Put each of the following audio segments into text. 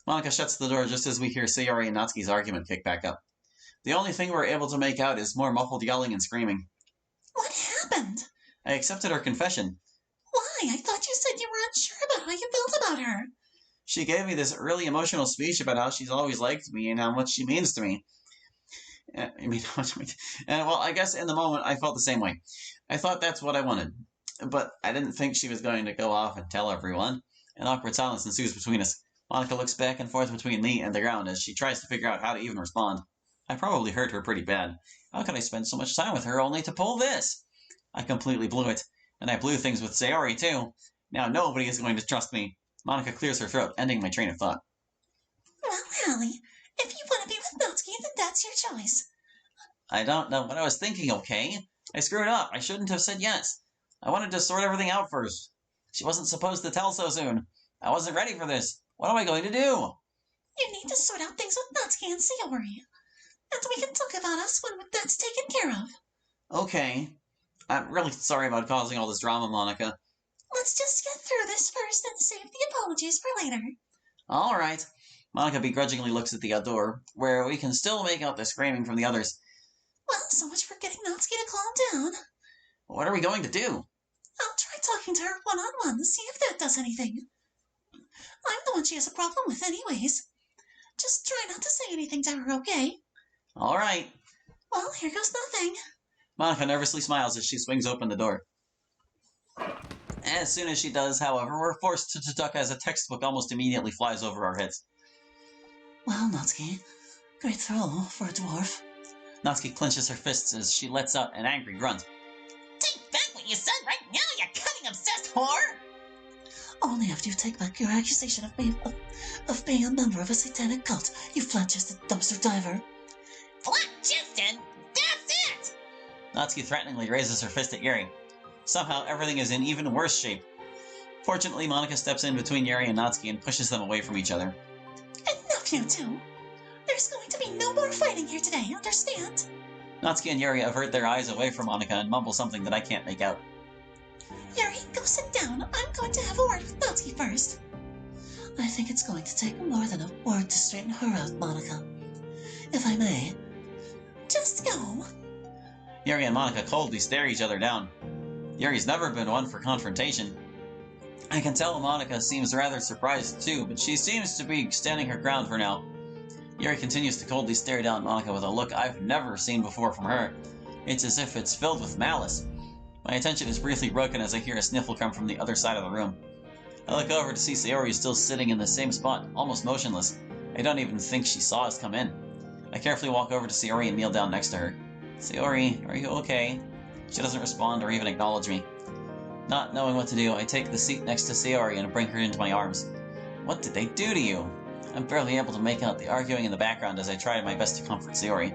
Monica shuts the door just as we hear Sayori and Natsuki's argument kick back up. The only thing we're able to make out is more muffled yelling and screaming. What happened? I accepted her confession. Why? I thought you said you were unsure about how you felt about her. She gave me this really emotional speech about how she's always liked me and how much she means to me. Well, I guess in the moment I felt the same way. I thought that's what I wanted. But I didn't think she was going to go off and tell everyone. An awkward silence ensues between us. Monica looks back and forth between me and the ground as she tries to figure out how to even respond. I probably hurt her pretty bad. How could I spend so much time with her only to pull this? I completely blew it. And I blew things with Sayori, too. Now nobody is going to trust me. Monica clears her throat, ending my train of thought. Well, Hallie, if you want to be with Natsuki, then that's your choice. I don't know what I was thinking, okay? I screwed up. I shouldn't have said yes. I wanted to sort everything out first. She wasn't supposed to tell so soon. I wasn't ready for this. What am I going to do? You need to sort out things with Natsuki and Sayori. And we can talk about us when that's taken care of. Okay. I'm really sorry about causing all this drama, Monica. Let's just get through this first and save the apologies for later. All right. Monica begrudgingly looks at the door, where we can still make out the screaming from the others. Well, so much for getting Natsuki to calm down. What are we going to do? I'll try talking to her one-on-one to see if that does anything. I'm the one she has a problem with anyways. Just try not to say anything to her, okay? All right. Well, here goes nothing. Monica nervously smiles as she swings open the door. As soon as she does, however, we're forced to duck as a textbook almost immediately flies over our heads. Well, Natsuki, great throw for a dwarf. Natsuki clenches her fists as she lets out an angry grunt. Take back what you said right now, you cutting-obsessed whore! Only after you take back your accusation of being a member of a satanic cult, you flat-chested dumpster diver. Flat-chested? That's it! Natsuki threateningly raises her fist at Yuri. Somehow, everything is in even worse shape. Fortunately, Monica steps in between Yuri and Natsuki and pushes them away from each other. Enough, you two. There's going to be no more fighting here today, understand? Natsuki and Yuri avert their eyes away from Monica and mumble something that I can't make out. Yuri, go sit down. I'm going to have a word with Natsuki first. I think it's going to take more than a word to straighten her out, Monica. If I may. Just go. Yuri and Monica coldly stare each other down. Yuri's never been one for confrontation. I can tell Monica seems rather surprised too, but she seems to be standing her ground for now. Yuri continues to coldly stare down Monica with a look I've never seen before from her. It's as if it's filled with malice. My attention is briefly broken as I hear a sniffle come from the other side of the room. I look over to see Sayori still sitting in the same spot, almost motionless. I don't even think she saw us come in. I carefully walk over to Sayori and kneel down next to her. Sayori, are you okay? She doesn't respond or even acknowledge me. Not knowing what to do, I take the seat next to Sayori and bring her into my arms. What did they do to you? I'm barely able to make out the arguing in the background as I try my best to comfort Sayori.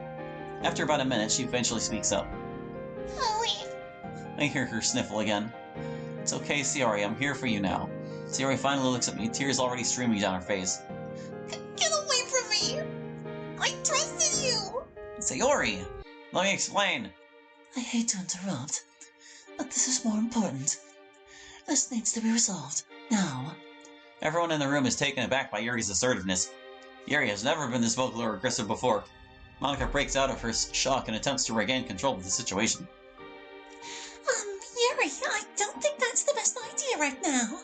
After about a minute, she eventually speaks up. Holy... I hear her sniffle again. It's okay, Sayori, I'm here for you now. Sayori finally looks at me, tears already streaming down her face. Get away from me! I trusted you! Sayori! Let me explain! I hate to interrupt, but this is more important. This needs to be resolved, now. Everyone in the room is taken aback by Yuri's assertiveness. Yuri has never been this vocal or aggressive before. Monica breaks out of her shock and attempts to regain control of the situation. Yuri, I don't think that's the best idea right now.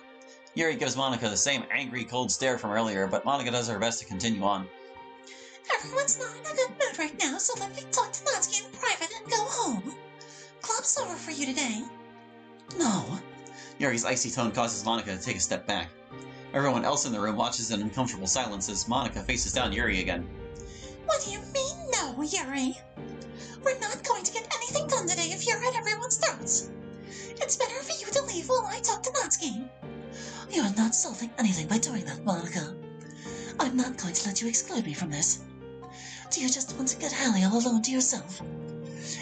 Yuri gives Monica the same angry, cold stare from earlier, but Monica does her best to continue on. Everyone's not in a good mood right now, so let me talk to Natsuki in private and go home. Club's over for you today. No. Yuri's icy tone causes Monica to take a step back. Everyone else in the room watches in uncomfortable silence as Monica faces down Yuri again. What do you mean, no, Yuri? We're not going to get anything done today if you're at everyone's throats. It's better for you to leave while I talk to Natsuki. You're not solving anything by doing that, Monica. I'm not going to let you exclude me from this. Do you just want to get Hallie all alone to yourself?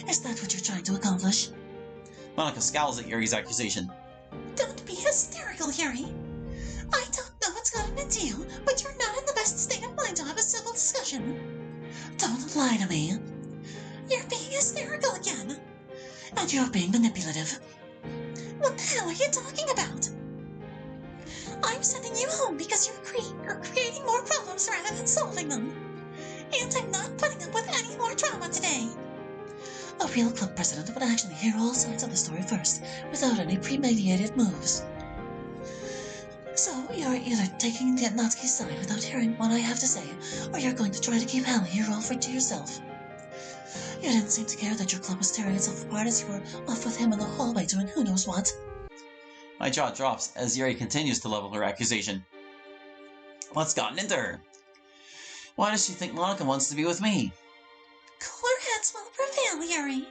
Is that what you're trying to accomplish? Monica scowls at Yuri's accusation. Don't be hysterical, Yuri. I don't know what's gotten into you, but you're not in the best state of mind to have a civil discussion. Don't lie to me. You're being hysterical again. And you're being manipulative. What the hell are you talking about? I'm I'm sending you home because you're creating more problems rather than solving them. And I'm not putting up with any more drama today. A real club president would actually hear all sides of the story first, without any premeditated moves. So, you're either taking Natsuki's side without hearing what I have to say, or you're going to try to keep Hallie your all to yourself. You didn't seem to care that your club was tearing itself apart as you were off with him in the hallway doing who knows what. My jaw drops as Yuri continues to level her accusation. What's gotten into her? Why does she think Monica wants to be with me? Cooler heads will prevail, Yuri.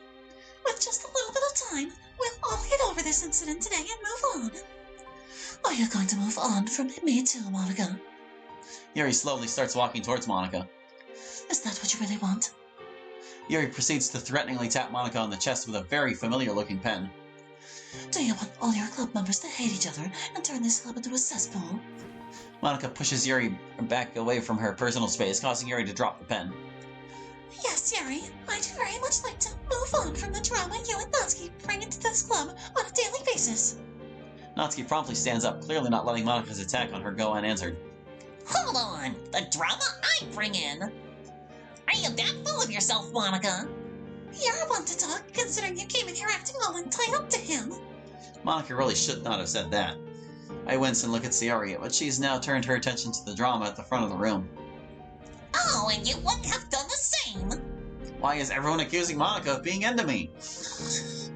With just a little bit of time, we'll all get over this incident today and move on. Are you going to move on from me too, Monica? Yuri slowly starts walking towards Monica. Is that what you really want? Yuri proceeds to threateningly tap Monica on the chest with a very familiar-looking pen. Do you want all your club members to hate each other and turn this club into a cesspool? Monica pushes Yuri back away from her personal space, causing Yuri to drop the pen. Yes, Yuri. I'd very much like to move on from the drama you and Natsuki bring into this club on a daily basis. Natsuki promptly stands up, clearly not letting Monica's attack on her go unanswered. Hold on! The drama I bring in? Are you that full of yourself, Monica? You're one to talk, considering you came in here acting all entitled to him. Monica really should not have said that. I wince and look at Sayori, but she's now turned her attention to the drama at the front of the room. Oh, and you wouldn't have done the same! Why is everyone accusing Monica of being into me? Just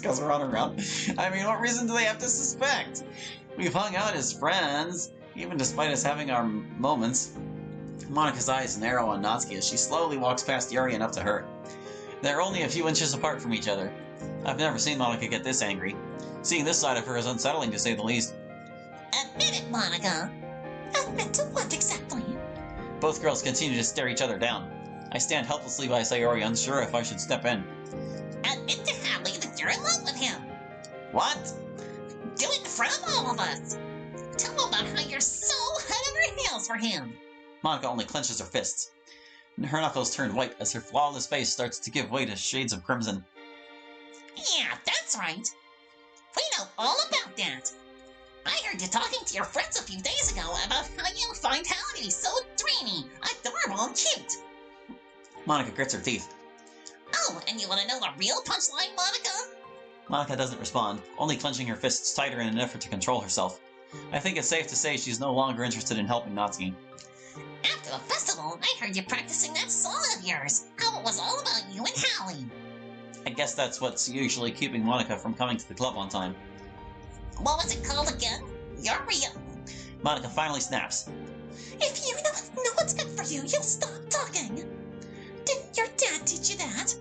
because we're on around. I mean, what reason do they have to suspect? We've hung out as friends, even despite us having our moments. Monica's eyes narrow on Natsuki as she slowly walks past Yuri and up to her. They're only a few inches apart from each other. I've never seen Monica get this angry. Seeing this side of her is unsettling, to say the least. Admit it, Monica! Admit to what exactly? Both girls continue to stare each other down. I stand helplessly by Sayori, unsure if I should step in. Admit to Hallie that you're in love with him! What? Do it in front of all of us! Tell him about how you're so head over heels for him! Monica only clenches her fists. Her knuckles turn white as her flawless face starts to give way to shades of crimson. Yeah, that's right! We know all about that! I heard you talking to your friends a few days ago about how you find Hallie to be so dreamy, adorable, and cute! Monica grits her teeth. Oh, and you want to know the real punchline, Monica? Monica doesn't respond, only clenching her fists tighter in an effort to control herself. I think it's safe to say she's no longer interested in helping Natsuki. After the festival, I heard you practicing that song of yours, how it was all about you and Hallie. I guess that's what's usually keeping Monica from coming to the club on time. What was it called again? You're real. Monica finally snaps. If you know what's good for you, you'll stop talking. Didn't your dad teach you that?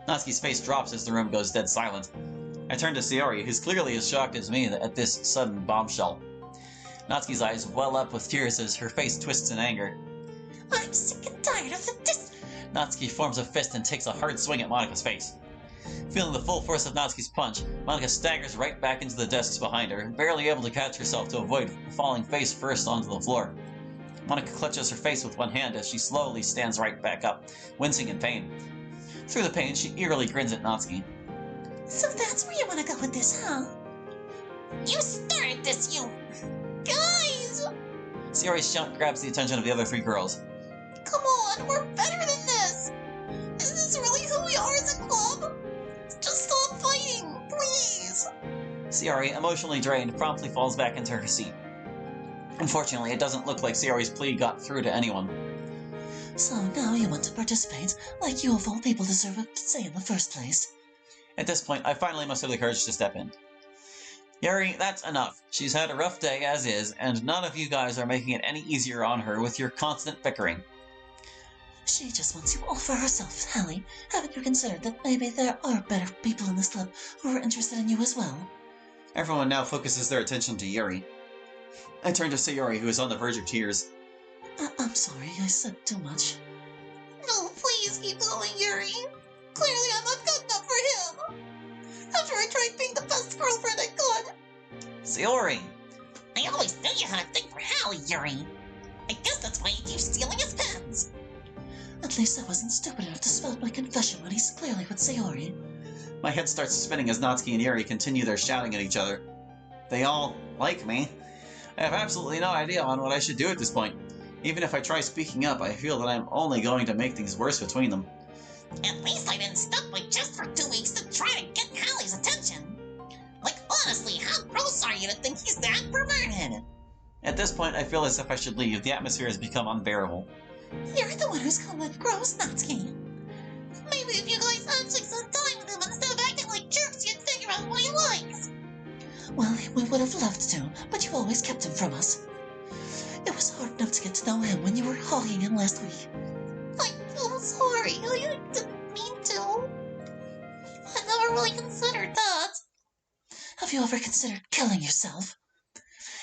Natsuki's face drops as the room goes dead silent. I turn to Sayori, who's clearly as shocked as me at this sudden bombshell. Natsuki's eyes well up with tears as her face twists in anger. I'm sick and tired of the Natsuki forms a fist and takes a hard swing at Monica's face. Feeling the full force of Natsuki's punch, Monica staggers right back into the desks behind her, barely able to catch herself to avoid falling face first onto the floor. Monica clutches her face with one hand as she slowly stands right back up, wincing in pain. Through the pain, she eagerly grins at Natsuki. So that's where you want to go with this, huh? You started this, you... Guys! Sayori's shout grabs the attention of the other three girls. Come on, we're better than this! Is this really who we are as a club? Just stop fighting, please! Sayori, emotionally drained, promptly falls back into her seat. Unfortunately, it doesn't look like Sayori's plea got through to anyone. So now you want to participate, like you of all people deserve a say in the first place. At this point, I finally muster the courage to step in. Yuri, that's enough. She's had a rough day as is, and none of you guys are making it any easier on her with your constant bickering. She just wants you all for herself, Hallie. Haven't you considered that maybe there are better people in this club who are interested in you as well? Everyone now focuses their attention to Yuri. I turn to Sayori, who is on the verge of tears. I'm sorry, I said too much. No, please keep going, Yuri. Clearly I'm not good enough for him. After I tried being the best girlfriend I could. Sayori! I always knew you had a thing for Hallie, Yuri. I guess that's why you keep stealing his pens. At least I wasn't stupid enough to spout my confession when he's clearly with Sayori. My head starts spinning as Natsuki and Yuri continue their shouting at each other. They all like me. I have absolutely no idea on what I should do at this point. Even if I try speaking up, I feel that I'm only going to make things worse between them. At least I didn't stop by just for 2 weeks to try to get Hallie's attention. Like, honestly, how gross are you to think he's that perverted? At this point, I feel as if I should leave. The atmosphere has become unbearable. You're the one who's called it gross, Natsuki. Maybe if you guys actually spent time with him instead of acting like jerks, you'd figure out what he likes. Well, we would have loved to, but you always kept him from us. It was hard enough to get to know him when you were hogging him last week. I'm sorry. I didn't mean to. I never really considered that. Have you ever considered killing yourself?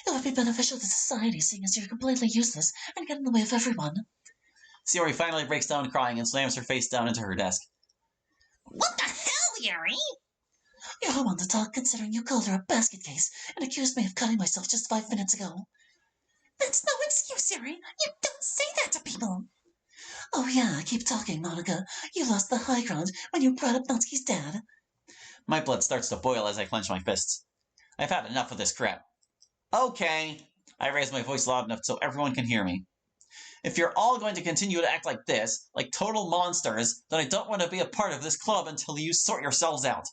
It would be beneficial to society, seeing as you're completely useless and get in the way of everyone. Sayori finally breaks down crying and slams her face down into her desk. What the hell, Yuri? You're the one to talk, considering you called her a basket case and accused me of cutting myself just 5 minutes ago. That's no excuse, Yuri. You don't say that to people. Oh yeah, keep talking, Monica. You lost the high ground when you brought up Natsuki's dad. My blood starts to boil as I clench my fists. I've had enough of this crap. Okay. I raise my voice loud enough so everyone can hear me. If you're all going to continue to act like this, like total monsters, then I don't want to be a part of this club until you sort yourselves out.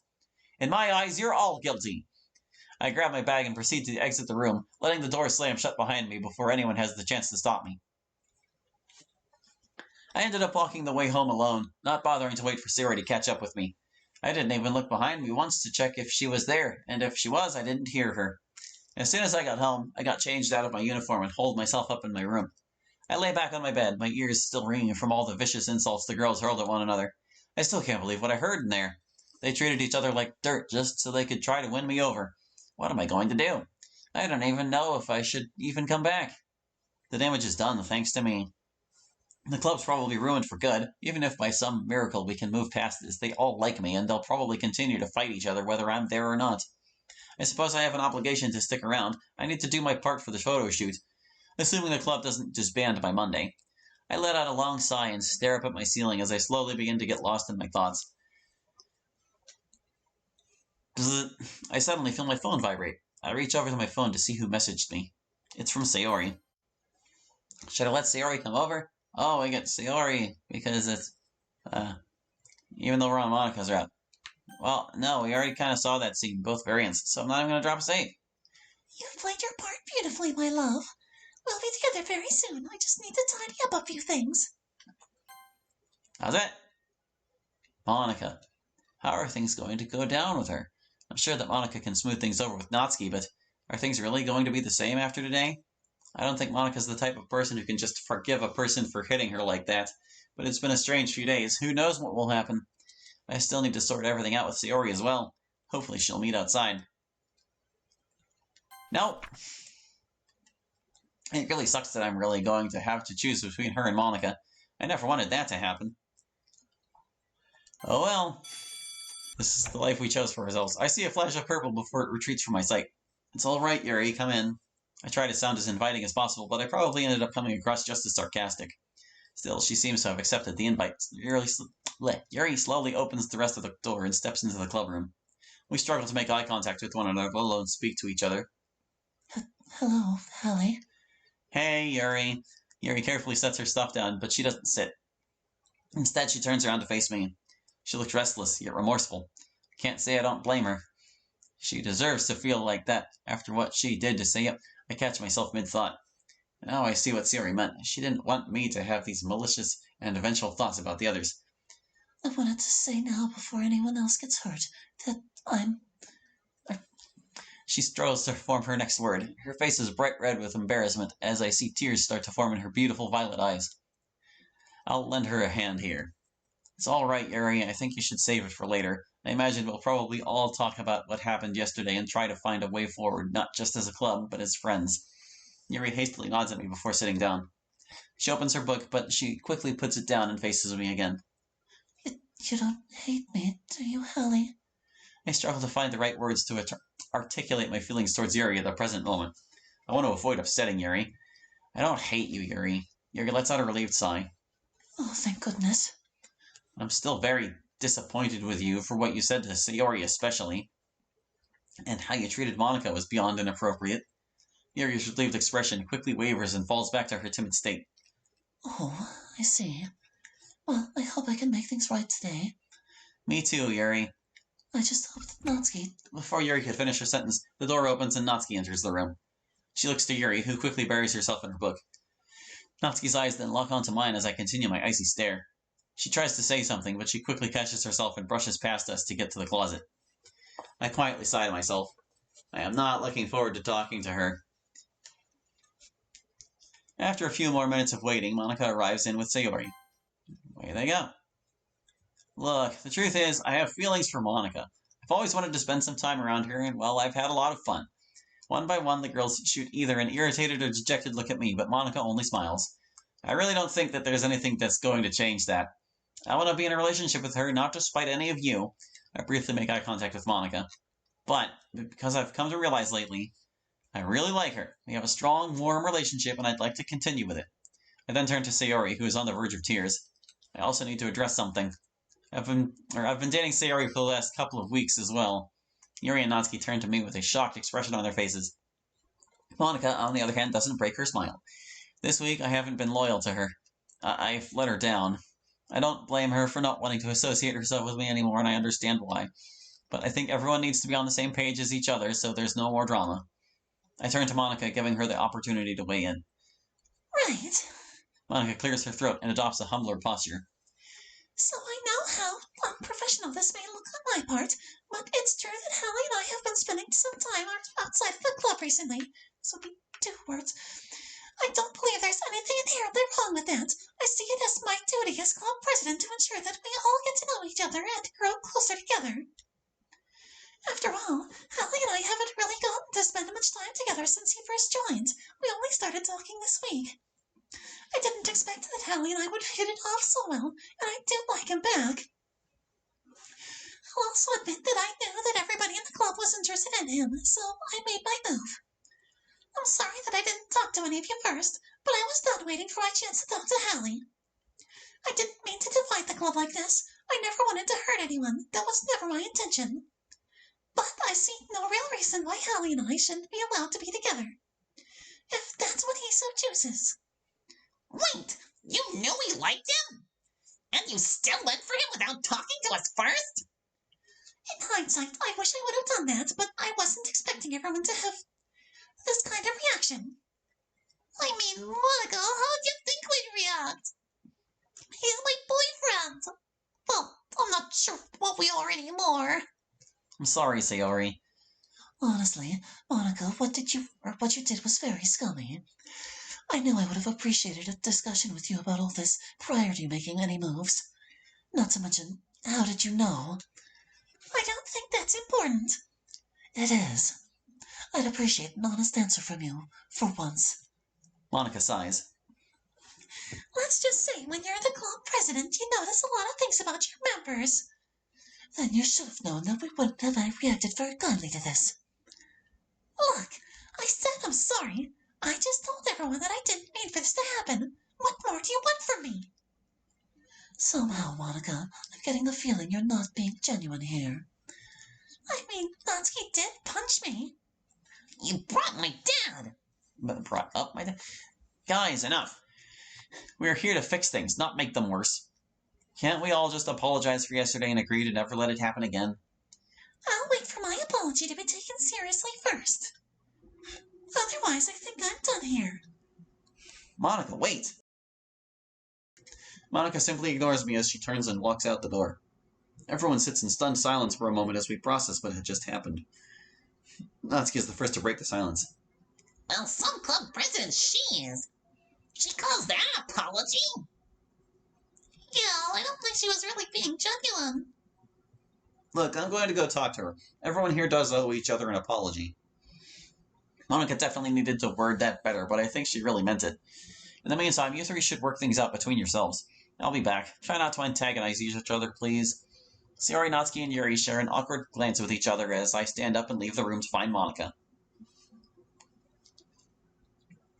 In my eyes, you're all guilty. I grab my bag and proceed to exit the room, letting the door slam shut behind me before anyone has the chance to stop me. I ended up walking the way home alone, not bothering to wait for Sayori to catch up with me. I didn't even look behind me once to check if she was there, and if she was, I didn't hear her. As soon as I got home, I got changed out of my uniform and holed myself up in my room. I lay back on my bed, my ears still ringing from all the vicious insults the girls hurled at one another. I still can't believe what I heard in there. They treated each other like dirt just so they could try to win me over. What am I going to do? I don't even know if I should even come back. The damage is done, thanks to me. The club's probably ruined for good. Even if by some miracle we can move past this, they all like me, and they'll probably continue to fight each other whether I'm there or not. I suppose I have an obligation to stick around. I need to do my part for the photo shoot. Assuming the club doesn't disband by Monday. I let out a long sigh and stare up at my ceiling as I slowly begin to get lost in my thoughts. Bzz. I suddenly feel my phone vibrate. I reach over to my phone to see who messaged me. It's from Sayori. Should I let Sayori come over? Oh, I get Sayori because it's, even though we're on Monica's route. Well, no, we already kind of saw that scene, both variants, so I'm not even going to drop a save. You've played your part beautifully, my love. We'll be together very soon. I just need to tidy up a few things. How's that? Monica. How are things going to go down with her? I'm sure that Monica can smooth things over with Natsuki, but are things really going to be the same after today? I don't think Monica's the type of person who can just forgive a person for hitting her like that, but it's been a strange few days. Who knows what will happen? I still need to sort everything out with Sayori as well. Hopefully she'll meet outside. No. It really sucks that I'm really going to have to choose between her and Monica. I never wanted that to happen. Oh well. This is the life we chose for ourselves. I see a flash of purple before it retreats from my sight. It's all right, Yuri. Come in. I try to sound as inviting as possible, but I probably ended up coming across just as sarcastic. Still, she seems to have accepted the invite. Yuri slowly opens the rest of the door and steps into the clubroom. We struggle to make eye contact with one another, let alone speak to each other. Hello, Hallie. Hey, Yuri. Yuri carefully sets her stuff down, but she doesn't sit. Instead, she turns around to face me. She looks restless, yet remorseful. Can't say I don't blame her. She deserves to feel like that after what she did to Sayori. I catch myself mid-thought. Now I see what Sayori meant. She didn't want me to have these malicious and vengeful thoughts about the others. I wanted to say now, before anyone else gets hurt, that I'm... She struggles to form her next word. Her face is bright red with embarrassment as I see tears start to form in her beautiful violet eyes. I'll lend her a hand here. It's all right, Yuri. I think you should save it for later. I imagine we'll probably all talk about what happened yesterday and try to find a way forward, not just as a club, but as friends. Yuri hastily nods at me before sitting down. She opens her book, but she quickly puts it down and faces me again. You don't hate me, do you, Hallie? I struggle to find the right words to articulate my feelings towards Yuri at the present moment. I want to avoid upsetting Yuri. I don't hate you, Yuri. Yuri lets out a relieved sigh. Oh, thank goodness. I'm still very disappointed with you for what you said to Sayori especially. And how you treated Monica was beyond inappropriate. Yuri's relieved expression quickly wavers and falls back to her timid state. Oh, I see. Well, I hope I can make things right today. Me too, Yuri. I just hope that Natsuki... Before Yuri could finish her sentence, the door opens and Natsuki enters the room. She looks to Yuri, who quickly buries herself in her book. Natsuki's eyes then lock onto mine as I continue my icy stare. She tries to say something, but she quickly catches herself and brushes past us to get to the closet. I quietly sigh to myself. I am not looking forward to talking to her. After a few more minutes of waiting, Monica arrives in with Sayori. Away they go. Look, the truth is, I have feelings for Monica. I've always wanted to spend some time around here, and, well, I've had a lot of fun. One by one, the girls shoot either an irritated or dejected look at me, but Monica only smiles. I really don't think that there's anything that's going to change that. I want to be in a relationship with her, not to spite any of you. I briefly make eye contact with Monica. But, because I've come to realize lately, I really like her. We have a strong, warm relationship, and I'd like to continue with it. I then turn to Sayori, who is on the verge of tears. I also need to address something. I've been dating Sayori for the last couple of weeks as well. Yuri and Natsuki turn to me with a shocked expression on their faces. Monica, on the other hand, doesn't break her smile. This week, I haven't been loyal to her. I've let her down. I don't blame her for not wanting to associate herself with me anymore, and I understand why. But I think everyone needs to be on the same page as each other, so there's no more drama. I turn to Monica, giving her the opportunity to weigh in. Right. Monica clears her throat and adopts a humbler posture. So I know how unprofessional this may look on my part, but it's true that Hallie and I have been spending some time outside of the club recently. This will be 2 words. I don't believe there's anything inherently wrong with that. I see it as my duty as club president to ensure that we all get to know each other and grow closer together. After all, Hallie and I haven't really gotten to spend much time together since he first joined. We only started talking this week. I didn't expect that Hallie and I would hit it off so well, and I do like him back. I'll also admit that I knew that everybody in the club was interested in him, so I made my move. I'm sorry that I didn't talk to any of you first, but I was done waiting for my chance to talk to Hallie. I didn't mean to divide the club like this. I never wanted to hurt anyone. That was never my intention. But I see no real reason why Hallie and I shouldn't be allowed to be together. If that's what he so chooses. Wait, you knew we liked him? And you still went for him without talking to us first? In hindsight, I wish I would have done that, but I wasn't expecting everyone to have this kind of reaction. I mean, Monica, how'd you think we'd react? He's my boyfriend. Well, I'm not sure what we are anymore. I'm sorry, Sayori. Honestly, Monica, what you did was very scummy. I knew I would have appreciated a discussion with you about all this prior to you making any moves. Not to mention, how did you know? I don't think that's important. It is. I'd appreciate an honest answer from you, for once. Monica sighs. Let's just say when you're the club president, you notice a lot of things about your members. Then you should have known that we wouldn't have reacted very kindly to this. Look, I said I'm sorry. I just told everyone that I didn't mean for this to happen. What more do you want from me? Somehow, Monica, I'm getting the feeling you're not being genuine here. I mean, Natsuki did punch me. You brought my dad. Brought up my dad? Guys, enough. We're here to fix things, not make them worse. Can't we all just apologize for yesterday and agree to never let it happen again? I'll wait for my apology to be taken seriously first. Otherwise, I think I'm done here. Monica, wait! Monica simply ignores me as she turns and walks out the door. Everyone sits in stunned silence for a moment as we process what had just happened. Natsuki is the first to break the silence. Well, some club president she is. She calls that an apology? Yeah, I don't think she was really being genuine. Look, I'm going to go talk to her. Everyone here does owe each other an apology. Monica definitely needed to word that better, but I think she really meant it. In the meantime, you three should work things out between yourselves. I'll be back. Try not to antagonize each other, please. Sayori, Natsuki, and Yuri share an awkward glance with each other as I stand up and leave the room to find Monica.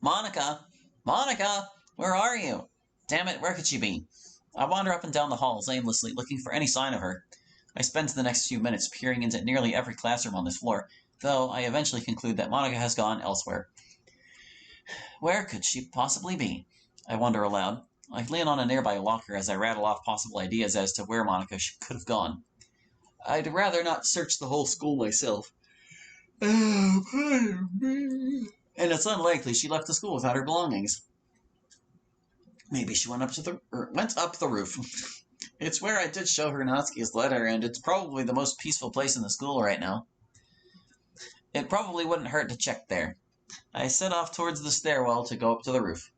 Monica! Monica! Where are you? Damn it, where could she be? I wander up and down the halls aimlessly, looking for any sign of her. I spend the next few minutes peering into nearly every classroom on this floor, though I eventually conclude that Monica has gone elsewhere. Where could she possibly be? I wonder aloud. I lean on a nearby locker as I rattle off possible ideas as to where Monica could have gone. I'd rather not search the whole school myself. Oh, pardon me. And it's unlikely she left the school without her belongings. Maybe she went up the roof. It's where I did show her Natsuki's letter, and it's probably the most peaceful place in the school right now. It probably wouldn't hurt to check there. I set off towards the stairwell to go up to the roof.